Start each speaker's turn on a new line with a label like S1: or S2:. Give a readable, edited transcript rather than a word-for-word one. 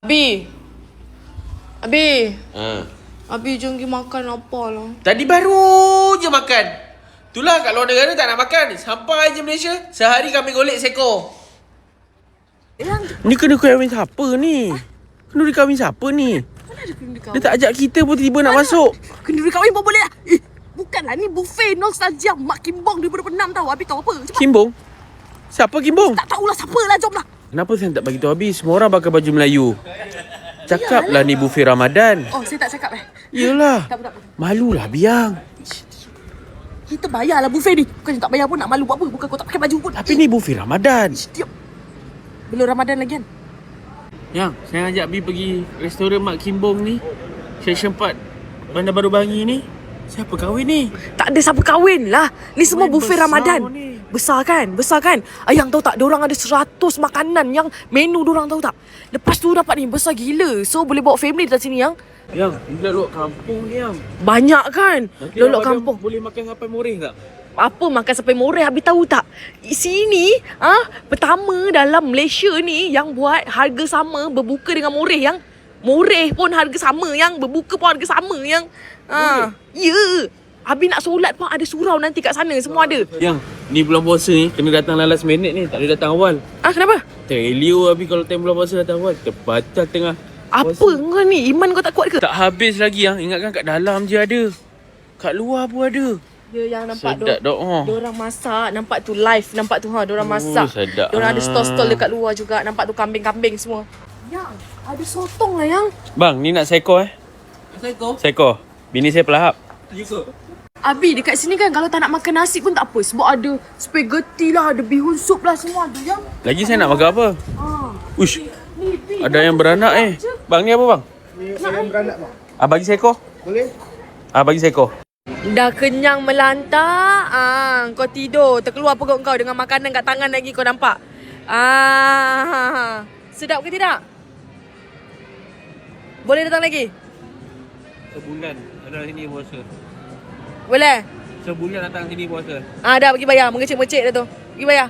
S1: Abi. Abi.
S2: Ha.
S1: Abi jom pergi makan apa lah.
S2: Tadi baru je makan. Itulah kat luar negara tak nak makan. Sampai je Malaysia, sehari kami golek seekor. Ni kena kahwin siapa ni? Kena kahwin siapa ni?
S1: Mana ada kena kahwin?
S2: Dia tak ajak kita pun tiba-tiba nak masuk.
S1: Kena kahwin pun boleh lah. Bukanlah ni buffet nostalgia Mak Kimbong 2006 tau. Abi tahu apa? Cepat.
S2: Kimbong? Siapa Kimbong?
S1: Tak tahulah siapa lah, jom lah.
S2: Kenapa saya tak bagi tahu habis? Semua orang pakai baju Melayu. Cakaplah ni buffet Ramadan.
S1: Oh, saya tak cakap
S2: Yelah.
S1: Tak apa.
S2: Malulah biang.
S1: Kita bayarlah buffet ni. Bukan tak bayar pun nak malu buat apa. Bukan kau tak pakai baju pun.
S2: Tapi ni buffet Ramadan.
S1: Diam. Belum Ramadan lagi kan?
S2: Yang, saya ajak Bi pergi restoran Mak Kimbong ni. Section 4 Bandar Baru Bangi ni. Siapa kahwin ni?
S1: Tak ada siapa kahwin lah. Ni semua buffet
S2: besar
S1: Ramadan.
S2: ni.
S1: Besar kan? Besar kan? Ayang tahu tak? Diorang ada 100 makanan yang menu diorang tahu tak? Lepas tu dapat ni besar gila. So boleh bawa family datang sini yang.
S2: Yang, ni lok kampung ni yang.
S1: Banyak kan?
S2: Nanti
S1: Lolok
S2: Ramadan
S1: kampung.
S2: boleh makan sampai moreh tak?
S1: Apa makan sampai moreh? Habis tahu tak? Sini pertama dalam Malaysia ni yang buat harga sama berbuka dengan moreh yang. Moreh pun harga sama yang. Berbuka pun harga sama yang. Ya. Habis nak solat pun ada surau nanti kat sana. Semua ada.
S2: Yang, ni bulan puasa ni kena datang last minute ni. Tak boleh datang awal.
S1: Kenapa?
S2: Terelio habis kalau time bulan puasa datang awal. Terbatal tengah.
S1: Apa kau ni? Iman kau tak kuat ke?
S2: Tak habis lagi yang. Ingatkan kat dalam je ada. Kat luar pun ada.
S1: Dia yang nampak
S2: Sedap dok.
S1: Diorang masak. Nampak tu live. Nampak tu diorang masak.
S2: Sedap.
S1: Diorang ada stall-stall dekat luar juga. Nampak tu kambing-kambing semua. Yang, ada sotong lah yang.
S2: Bang, ni nak seekor
S1: Assalamualaikum.
S2: Seekor. Bini saya pelahap.
S1: Abi dekat sini kan kalau tak nak makan nasi pun tak apa. Sebab ada spaghetti lah, ada bihun sup lah, semua ada yang.
S2: Lagi saya nak makan apa? Ush,
S1: Ni,
S2: ada yang beranak Bang, ni apa bang?
S3: Ni ayam beranak bang.
S2: Bagi seekor?
S3: Boleh?
S2: Bagi seekor.
S1: Dah kenyang melantak, kau tidur. Terkeluar perut kau dengan makanan kat tangan lagi kau nampak. Sedap ke tidak? Boleh datang lagi?
S2: Sebulan datang sini puasa.
S1: Boleh?
S2: Sebulan datang sini puasa.
S1: Dah pergi bayar. Mengecek-mecek dah tu. Pergi bayar.